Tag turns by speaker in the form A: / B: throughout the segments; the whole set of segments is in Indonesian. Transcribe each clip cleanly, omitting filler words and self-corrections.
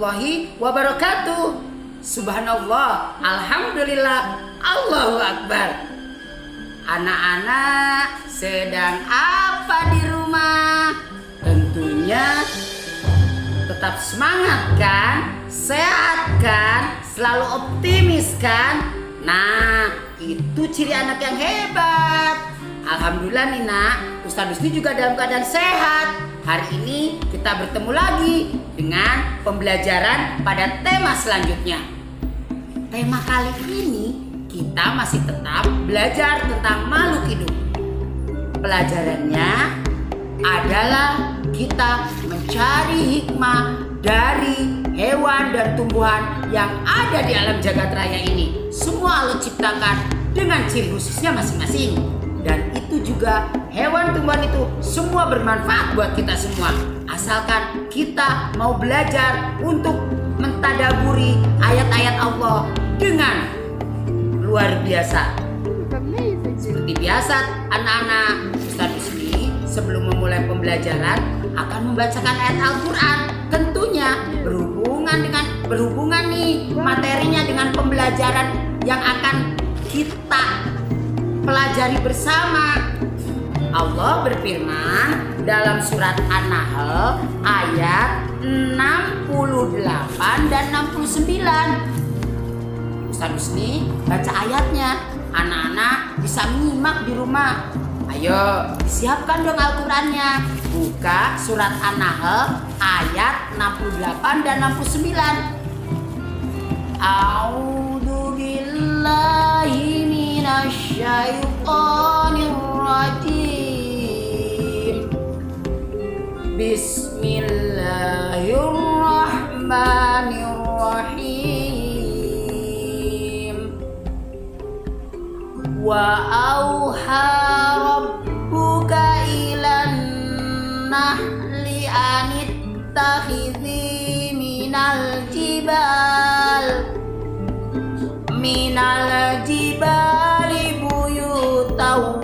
A: warahmatullahi wabarakatuh. Subhanallah, alhamdulillah, Allahu Akbar. Anak-anak sedang apa di rumah? Tentunya tetap semangat kan? Sehat kan? Selalu optimis kan? Nah, itu ciri anak yang hebat. Alhamdulillah nih nak, Ustaz Husni juga dalam keadaan sehat. Hari ini kita bertemu lagi dengan pembelajaran pada tema selanjutnya. Tema kali ini kita masih tetap belajar tentang makhluk hidup. Pelajarannya adalah kita mencari hikmah dari hewan dan tumbuhan yang ada di alam jagat raya ini. Semua Allah ciptakan dengan ciri khususnya masing-masing. Dan itu juga hewan tumbuhan itu semua bermanfaat buat kita semua. Asalkan kita mau belajar untuk mentadaburi ayat-ayat Allah dengan luar biasa. Seperti biasa anak-anak, Ustaz Husni sebelum memulai pembelajaran akan membacakan ayat Al-Quran. Tentunya berhubungan nih materinya dengan pembelajaran yang akan kita pelajari bersama. Allah berfirman dalam surat An-Nahl ayat 68 dan 69. Ustaz Husni baca ayatnya, anak-anak bisa menyimak di rumah. Ayo disiapkan dong Al-Qurannya. Buka surat An-Nahl ayat 68 dan 69. A'udzu billahi minasyaitonir rajim. Bismillahirrahmanirrahim. Wa auha rabbuka ilan nahli anittakhidhi minal jibali buyutaw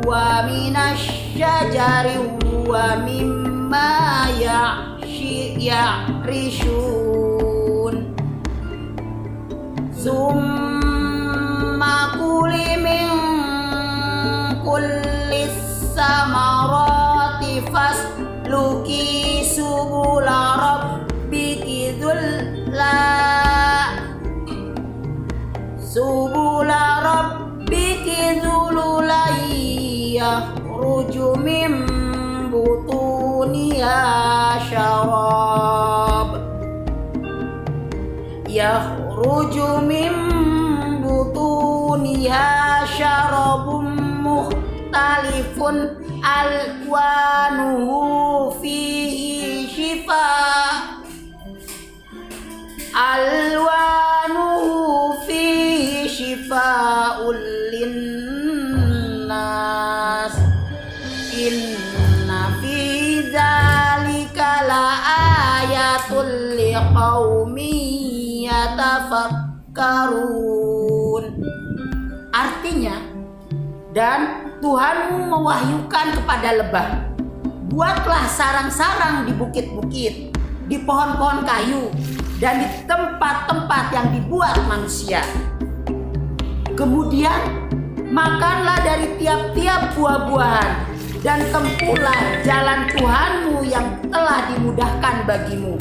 A: wa minasyajari wa mimma ya'rishun. Summa kuli min kullis samarati fasluki subula rabbiki zululai yakhruju min butuniha syarab. Yakhruju min butuniha syarabun mukhtalifun alwanuhu fihi shifa'ul linnas. Inna fi dzalika laayatul liqaumin yatafakkarun. Artinya, dan Tuhanmu mewahyukan kepada lebah, buatlah sarang-sarang di bukit-bukit, di pohon-pohon kayu, dan di tempat-tempat yang dibuat manusia. Kemudian makanlah dari tiap-tiap buah-buahan dan tempuhlah jalan Tuhanmu yang telah dimudahkan bagimu.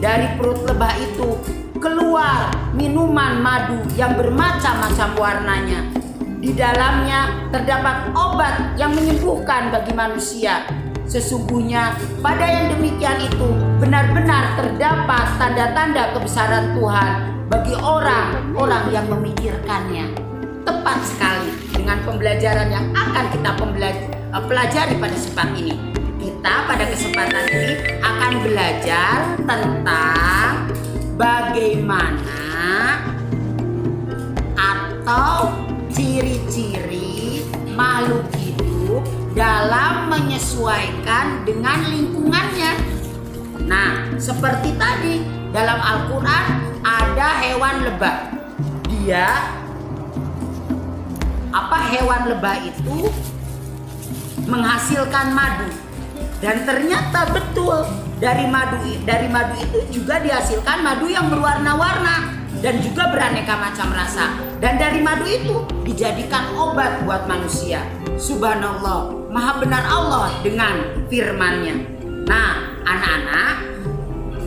A: Dari perut lebah itu keluar minuman madu yang bermacam-macam warnanya. Di dalamnya terdapat obat yang menyembuhkan bagi manusia. Sesungguhnya pada yang demikian itu benar-benar terdapat tanda-tanda kebesaran Tuhan bagi orang-orang yang memikirkannya. Tepat sekali dengan pembelajaran yang akan kita pelajari pada kesempatan ini. Kita pada kesempatan ini akan belajar tentang bagaimana atau ciri-ciri makhluk hidup dalam menyesuaikan dengan lingkungannya. Nah, seperti tadi dalam Al-Quran ada hewan lebah. Hewan lebah itu menghasilkan madu. Dan ternyata betul dari madu itu juga dihasilkan madu yang berwarna-warna dan juga beraneka macam rasa. Dan dari madu itu dijadikan obat buat manusia. Subhanallah, maha benar Allah dengan firman-Nya. Nah, anak-anak,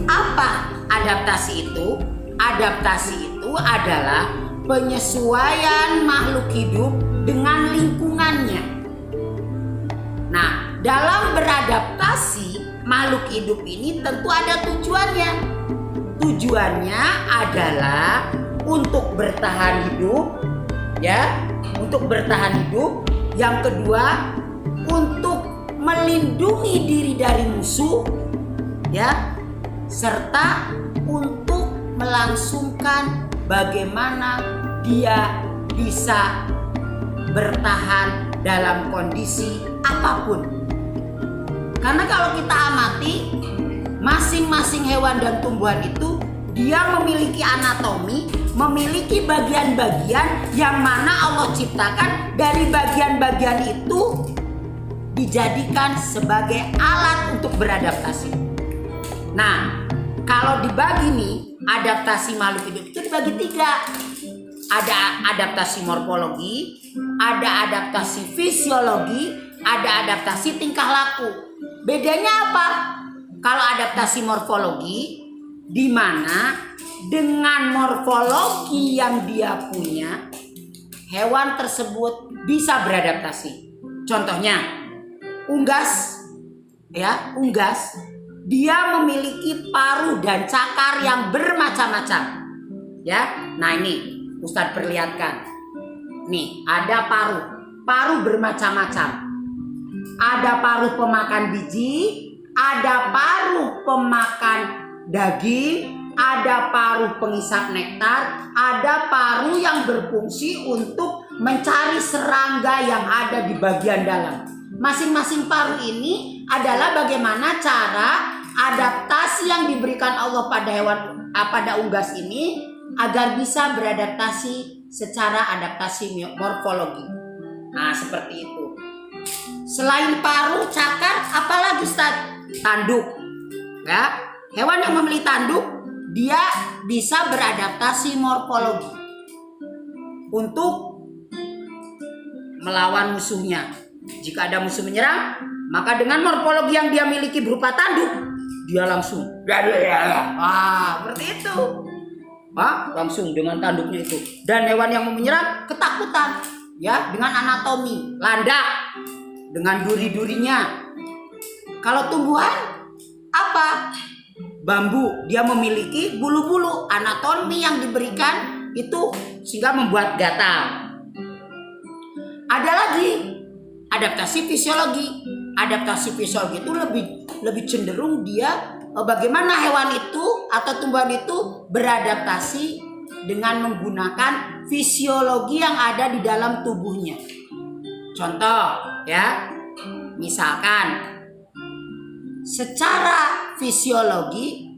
A: apa adaptasi itu? Adaptasi itu adalah penyesuaian makhluk hidup dengan lingkungannya. Nah, dalam beradaptasi, makhluk hidup ini tentu ada tujuannya. Tujuannya adalah untuk bertahan hidup, ya, untuk bertahan hidup. Yang kedua, untuk melindungi diri dari musuh, ya, serta untuk melangsungkan bagaimana dia bisa bertahan dalam kondisi apapun. Karena kalau kita amati, masing-masing hewan dan tumbuhan itu dia memiliki anatomi, memiliki bagian-bagian yang mana Allah ciptakan. Dari bagian-bagian itu dijadikan sebagai alat untuk beradaptasi. Nah, kalau dibagi nih, adaptasi makhluk hidup itu dibagi 3. Ada adaptasi morfologi, ada adaptasi fisiologi, ada adaptasi tingkah laku. Bedanya apa? Kalau adaptasi morfologi, di mana dengan morfologi yang dia punya, hewan tersebut bisa beradaptasi. Contohnya, unggas, ya, unggas. Dia memiliki paruh dan cakar yang bermacam-macam. Ya, nah ini Ustadz perlihatkan. Nih, ada paruh bermacam-macam. Ada paruh pemakan biji, ada paruh pemakan daging, ada paruh pengisap nektar, ada paruh yang berfungsi untuk mencari serangga yang ada di bagian dalam. Masing-masing paruh ini adalah bagaimana cara adaptasi yang diberikan Allah pada unggas ini agar bisa beradaptasi secara adaptasi morfologi. Nah, seperti itu. Selain paruh, cakar, apalagi Ustaz? Tanduk. Ya, hewan yang memiliki tanduk dia bisa beradaptasi morfologi untuk melawan musuhnya. Jika ada musuh menyerang, maka dengan morfologi yang dia miliki berupa tanduk, dia langsung seperti itu. Langsung dengan tanduknya itu. Dan hewan yang mau menyerang ketakutan, ya, dengan anatomi landak, dengan duri-durinya. Kalau tumbuhan apa? Bambu, dia memiliki bulu-bulu, anatomi yang diberikan itu sehingga membuat gatal. Ada lagi adaptasi fisiologi. Adaptasi fisiologi itu lebih cenderung dia bagaimana hewan itu atau tumbuhan itu beradaptasi dengan menggunakan fisiologi yang ada di dalam tubuhnya. Contoh, ya, misalkan secara fisiologi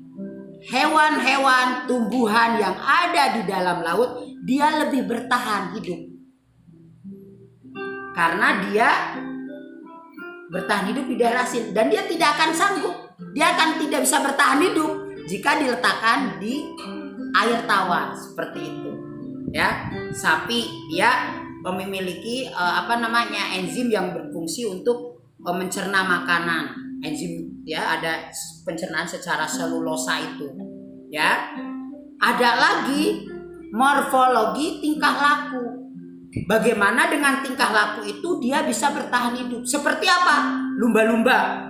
A: hewan-hewan tumbuhan yang ada di dalam laut dia lebih bertahan hidup. Karena dia bertahan hidup di daerah asin dan dia tidak akan sanggup, dia akan tidak bisa bertahan hidup jika diletakkan di air tawar seperti itu. Ya, sapi dia memiliki enzim yang berfungsi untuk mencerna makanan. Enzim, ya, ada pencernaan secara selulosa itu. Ya, ada lagi morfologi tingkah laku. Bagaimana dengan tingkah laku itu dia bisa bertahan hidup? Seperti apa? Lumba-lumba.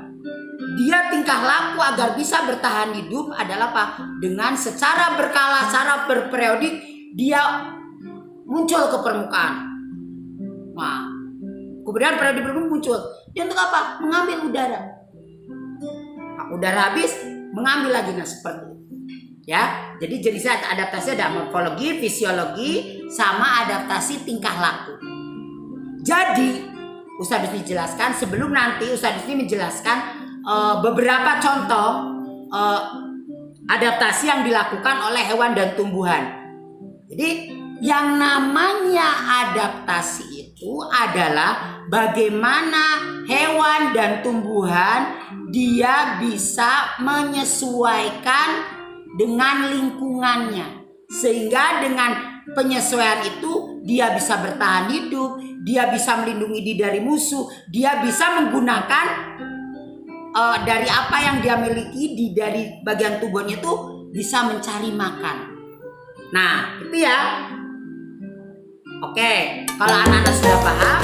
A: Dia tingkah laku agar bisa bertahan hidup adalah apa? Dengan secara berkala, secara berperiodik dia muncul ke permukaan. Nah, kemudian periode berikutnya muncul. Dia untuk apa? Mengambil udara. Nah, udara habis, mengambil lagi. Nah, seperti itu. Ya, jadi jenisnya adaptasi ada morfologi, fisiologi, sama adaptasi tingkah laku. Jadi, Ustadz Husni jelaskan sebelum nanti Ustadz Husni menjelaskan beberapa contoh adaptasi yang dilakukan oleh hewan dan tumbuhan. Jadi, yang namanya adaptasi itu adalah bagaimana hewan dan tumbuhan dia bisa menyesuaikan dengan lingkungannya. Sehingga dengan penyesuaian itu dia bisa bertahan hidup, dia bisa melindungi diri dari musuh, dia bisa menggunakan dari apa yang dia miliki dari bagian tubuhnya itu bisa mencari makan. Nah, itu ya. Oke, kalau anak-anak sudah paham,